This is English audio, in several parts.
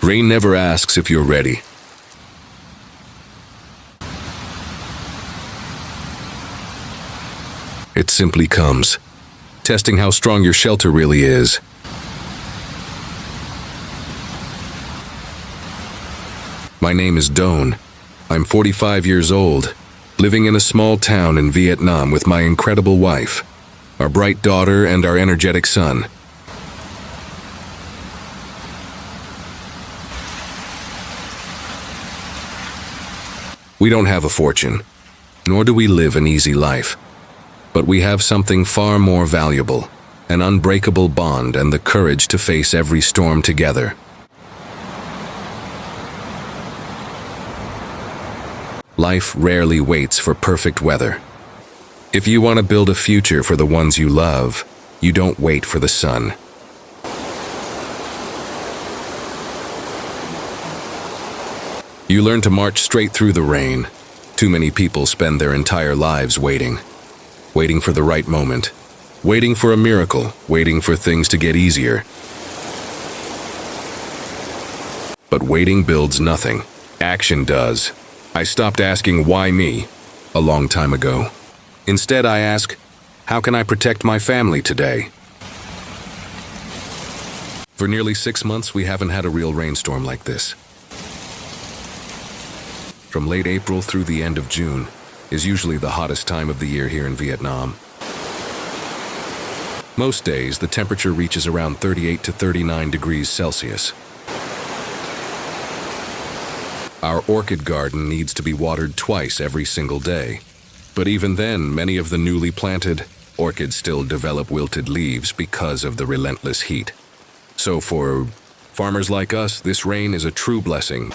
Rain never asks if you're ready. It simply comes, testing how strong your shelter really is. My name is Doan. I'm 45 years old, living in a small town in Vietnam with my incredible wife, our bright daughter, and our energetic son. We don't have a fortune, nor do we live an easy life. But we have something far more valuable, an unbreakable bond and the courage to face every storm together. Life rarely waits for perfect weather. If you want to build a future for the ones you love, you don't wait for the sun. You learn to march straight through the rain. Too many people spend their entire lives waiting for the right moment, waiting for a miracle, waiting for things to get easier. But waiting builds nothing. Action does. I stopped asking why me a long time ago. Instead, I ask, how can I protect my family today? For nearly 6 months, we haven't had a real rainstorm like this. From late April through the end of June is usually the hottest time of the year here in Vietnam. Most days, the temperature reaches around 38 to 39 degrees Celsius. Our orchid garden needs to be watered twice every single day. But even then, many of the newly planted orchids still develop wilted leaves because of the relentless heat. So for farmers like us, this rain is a true blessing.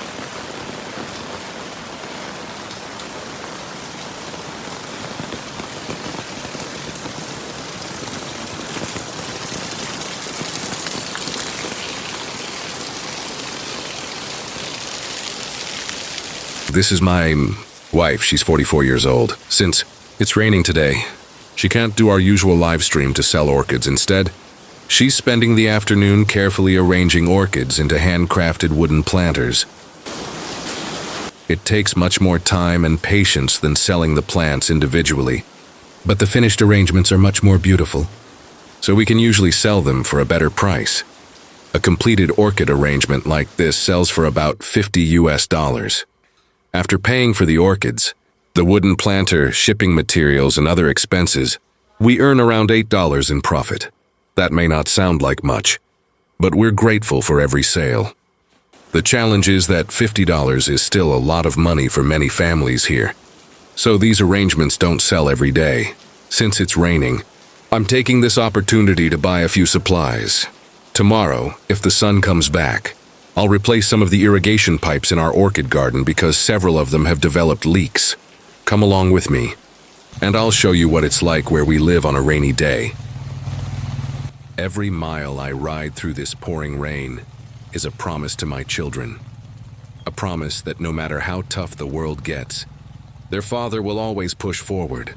This is my wife. She's 44 years old. Since it's raining today, she can't do our usual live stream to sell orchids. Instead, she's spending the afternoon carefully arranging orchids into handcrafted wooden planters. It takes much more time and patience than selling the plants individually, but the finished arrangements are much more beautiful, so we can usually sell them for a better price. A completed orchid arrangement like this sells for about $50. After paying for the orchids, the wooden planter, shipping materials, and other expenses, we earn around $8 in profit. That may not sound like much, but we're grateful for every sale. The challenge is that $50 is still a lot of money for many families here. So these arrangements don't sell every day. Since it's raining, I'm taking this opportunity to buy a few supplies. Tomorrow, if the sun comes back, I'll replace some of the irrigation pipes in our orchid garden because several of them have developed leaks. Come along with me, and I'll show you what it's like where we live on a rainy day. Every mile I ride through this pouring rain is a promise to my children. A promise that no matter how tough the world gets, their father will always push forward.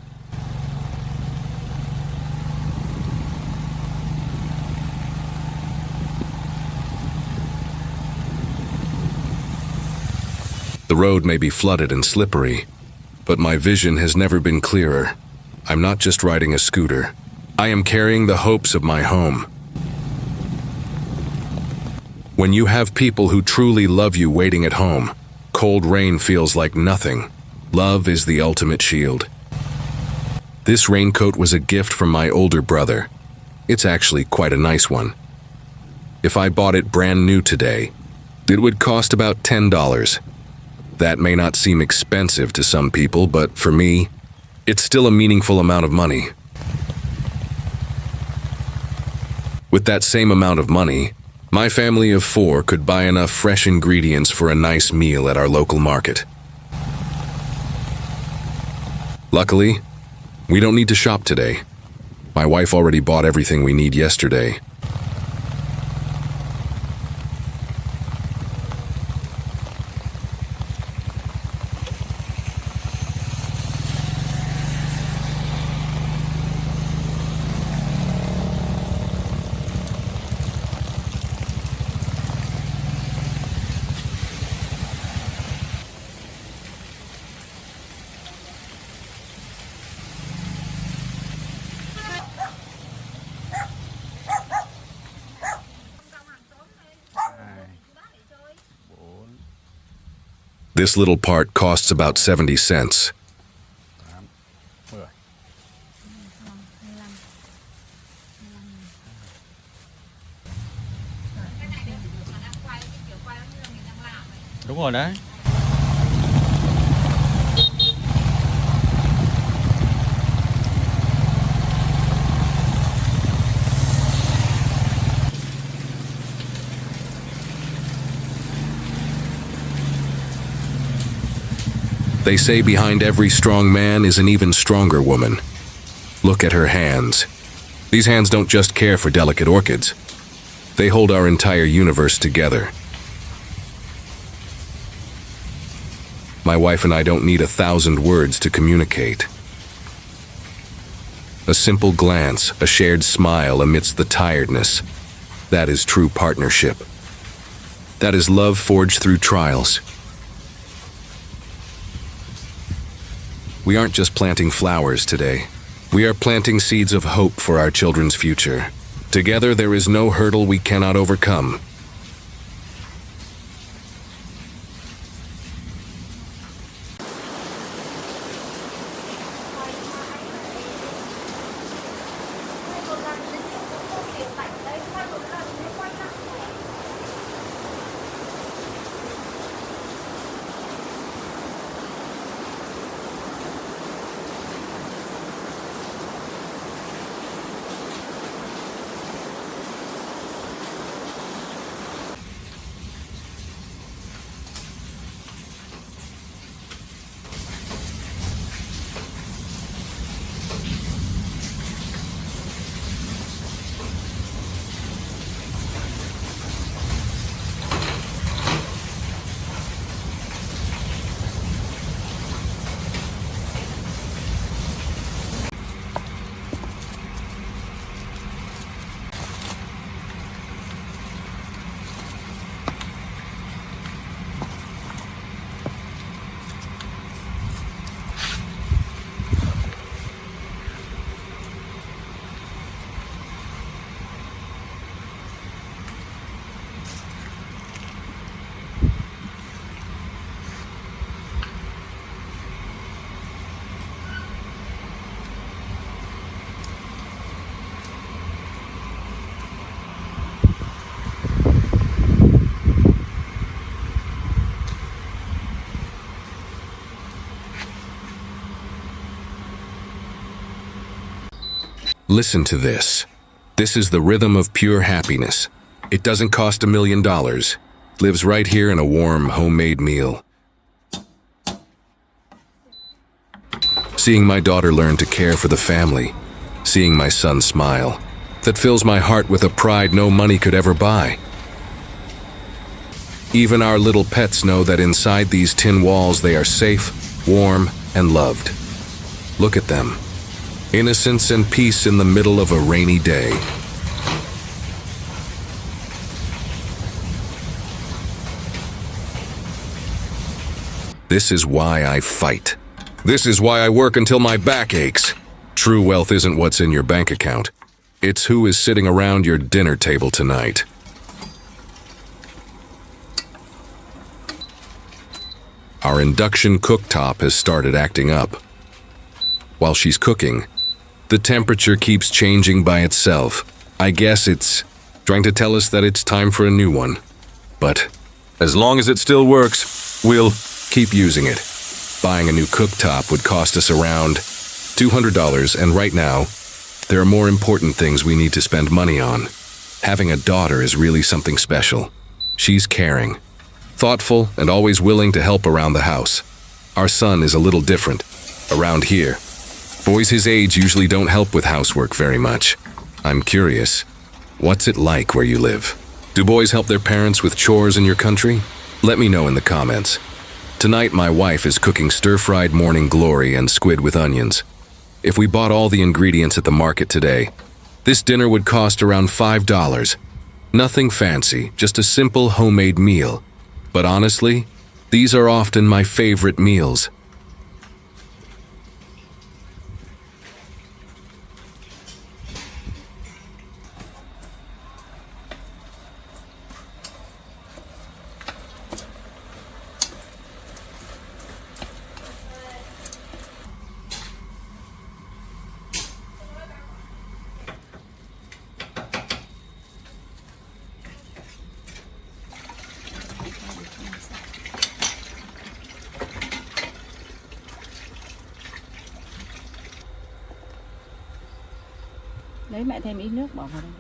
The road may be flooded and slippery, but my vision has never been clearer. I'm not just riding a scooter. I am carrying the hopes of my home. When you have people who truly love you waiting at home, cold rain feels like nothing. Love is the ultimate shield. This raincoat was a gift from my older brother. It's actually quite a nice one. If I bought it brand new today, it would cost about $10. That may not seem expensive to some people, but for me, it's still a meaningful amount of money. With that same amount of money, my family of 4 could buy enough fresh ingredients for a nice meal at our local market. Luckily, we don't need to shop today. My wife already bought everything we need yesterday. This little part costs about 70 cents. Đúng rồi đấy. They say behind every strong man is an even stronger woman. Look at her hands. These hands don't just care for delicate orchids. They hold our entire universe together. My wife and I don't need 1,000 words to communicate. A simple glance, a shared smile amidst the tiredness. That is true partnership. That is love forged through trials. We aren't just planting flowers today. We are planting seeds of hope for our children's future. Together, there is no hurdle we cannot overcome. Listen to this. This is the rhythm of pure happiness. It doesn't cost $1 million. Lives right here in a warm, homemade meal. Seeing my daughter learn to care for the family. Seeing my son smile. That fills my heart with a pride no money could ever buy. Even our little pets know that inside these tin walls they are safe, warm, and loved. Look at them. Innocence and peace in the middle of a rainy day. This is why I fight. This is why I work until my back aches. True wealth isn't what's in your bank account. It's who is sitting around your dinner table tonight. Our induction cooktop has started acting up. While she's cooking, the temperature keeps changing by itself. I guess it's trying to tell us that it's time for a new one. But as long as it still works, we'll keep using it. Buying a new cooktop would cost us around $200, and right now, there are more important things we need to spend money on. Having a daughter is really something special. She's caring, thoughtful, and always willing to help around the house. Our son is a little different. Around here, boys his age usually don't help with housework very much. I'm curious, what's it like where you live? Do boys help their parents with chores in your country? Let me know in the comments. Tonight my wife is cooking stir-fried morning glory and squid with onions. If we bought all the ingredients at the market today, this dinner would cost around $5. Nothing fancy, just a simple homemade meal. But honestly, these are often my favorite meals. Lấy mẹ thêm ít nước bỏ vào đây.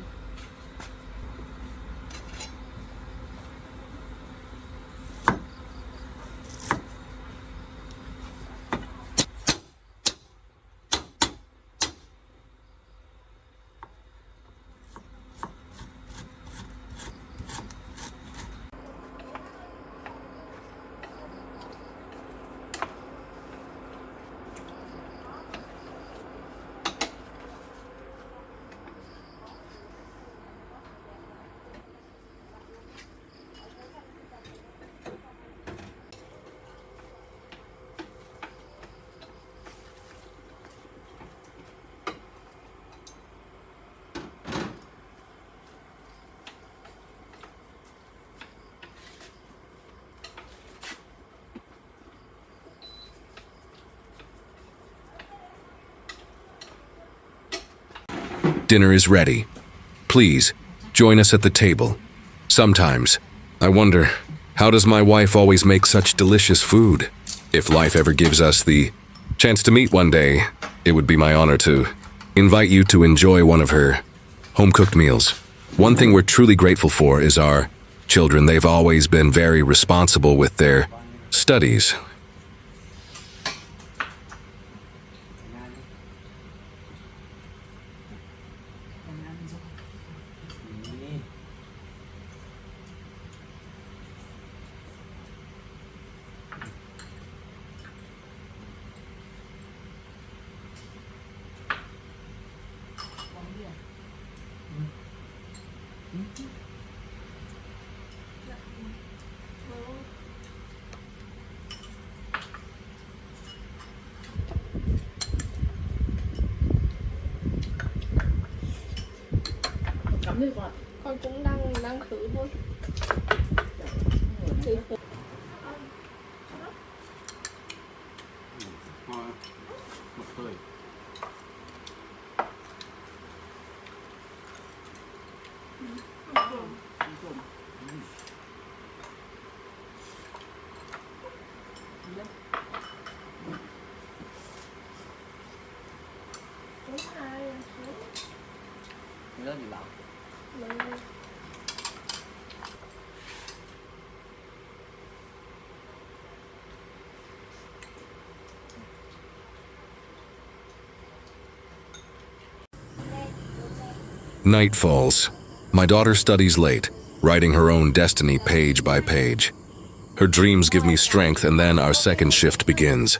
Dinner is ready. Please, join us at the table. Sometimes, I wonder, how does my wife always make such delicious food? If life ever gives us the chance to meet one day, it would be my honor to invite you to enjoy one of her home-cooked meals. One thing we're truly grateful for is our children. They've always been very responsible with their studies. Con cũng đang thử thôi. Night falls. My daughter studies late, writing her own destiny page by page. Her dreams give me strength, and then our second shift begins.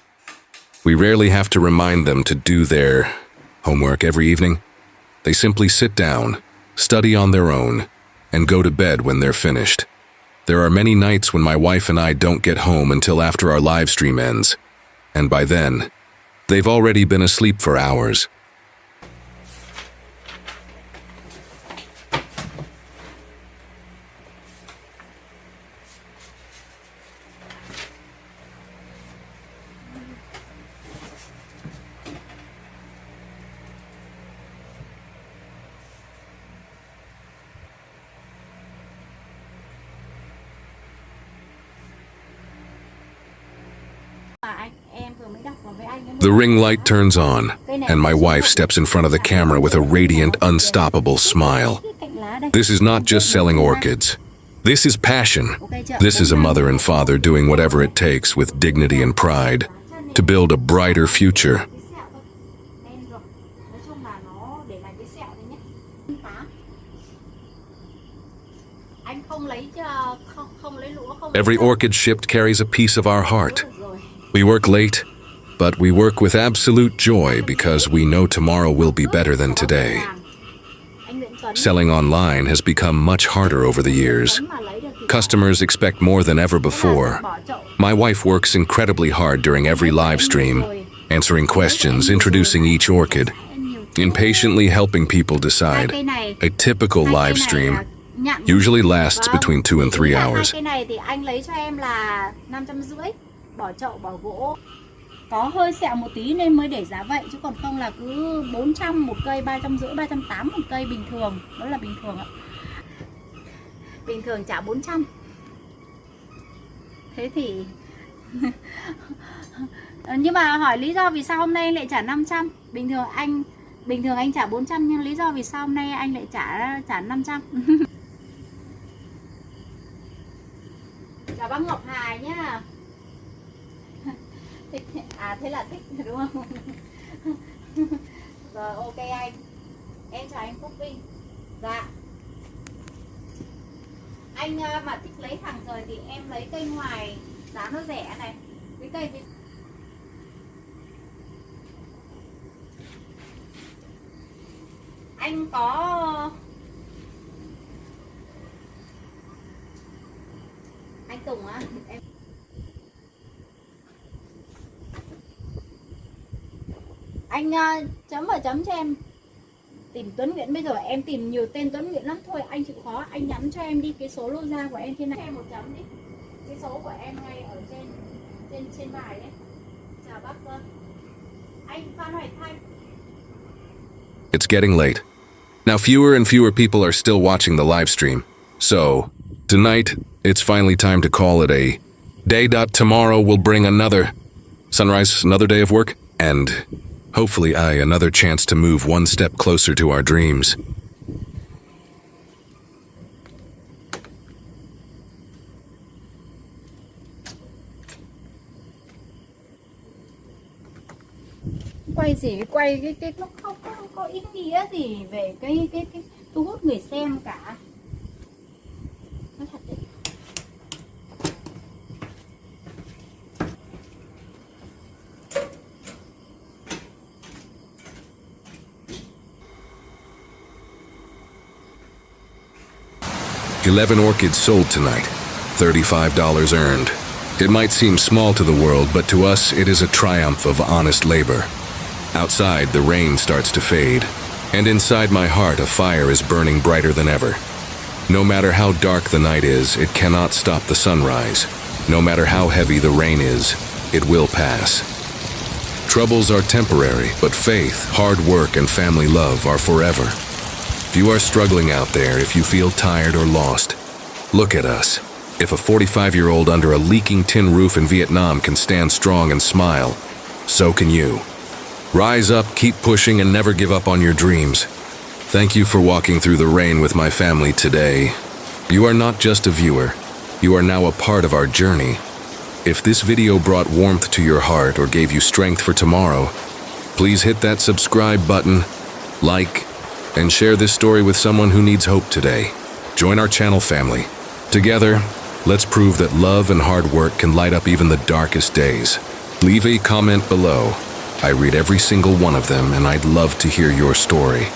We rarely have to remind them to do their homework every evening. They simply sit down, study on their own, and go to bed when they're finished. There are many nights when my wife and I don't get home until after our live stream ends, and by then, they've already been asleep for hours. The ring light turns on, and my wife steps in front of the camera with a radiant, unstoppable smile. This is not just selling orchids. This is passion. This is a mother and father doing whatever it takes with dignity and pride to build a brighter future. Every orchid shipped carries a piece of our heart. We work late, but we work with absolute joy because we know tomorrow will be better than today. Selling online has become much harder over the years. Customers expect more than ever before. My wife works incredibly hard during every live stream, answering questions, introducing each orchid, impatiently helping people decide. A typical live stream usually lasts between 2 and 3 hours. Có hơi sẹo một tí nên mới để giá vậy, chứ còn không là cứ 400 một cây, 350, 380 một cây bình thường. Đó là bình thường ạ. Bình thường trả 400. Thế thì nhưng mà hỏi lý do vì sao hôm nay anh lại trả 500? Bình thường anh Bình thường anh trả 400 nhưng lý do vì sao hôm nay anh lại trả 500. Chào bác Ngọc Hải nhá. Thích, thế là thích đúng không? Rồi ok anh. Em chào anh Phúc Vinh. Dạ. Anh mà thích lấy thẳng rời thì em lấy cây ngoài giá nó rẻ này. Cái cây thì anh có anh Tùng á em anh chấm vào chấm cho em tìm Tuấn Nguyễn. Bây giờ em tìm nhiều tên Tuấn Nguyễn lắm thôi, anh chịu khó anh nhắn cho em đi cái số lô ra của em thế này. Cho em một chấm đi, cái số của em ngay ở trên bài đấy. Chào bác Vân. Anh Phan Hoài Thanh. It's getting late. Now fewer and fewer people are still watching the live stream. So, tonight, it's finally time to call it a day. Tomorrow will bring another sunrise, another day of work, and hopefully another chance to move one step closer to our dreams. Quay gì quay cái nó không có ý nghĩa gì về cái thu hút người xem cả. Nói thật đấy. $11 orchids sold tonight, $35 earned. It might seem small to the world, but to us it is a triumph of honest labor. Outside, the rain starts to fade, and inside my heart a fire is burning brighter than ever. No matter how dark the night is, it cannot stop the sunrise. No matter how heavy the rain is, it will pass. Troubles are temporary, but faith, hard work, and family love are forever. If you are struggling out there, if you feel tired or lost, look at us. If a 45-year-old under a leaking tin roof in Vietnam can stand strong and smile, so can you. Rise up, keep pushing, and never give up on your dreams. Thank you for walking through the rain with my family today. You are not just a viewer. You are now a part of our journey. If this video brought warmth to your heart or gave you strength for tomorrow, please hit that subscribe button, like, and share this story with someone who needs hope today. Join our channel family. Together, let's prove that love and hard work can light up even the darkest days. Leave a comment below. I read every single one of them, and I'd love to hear your story.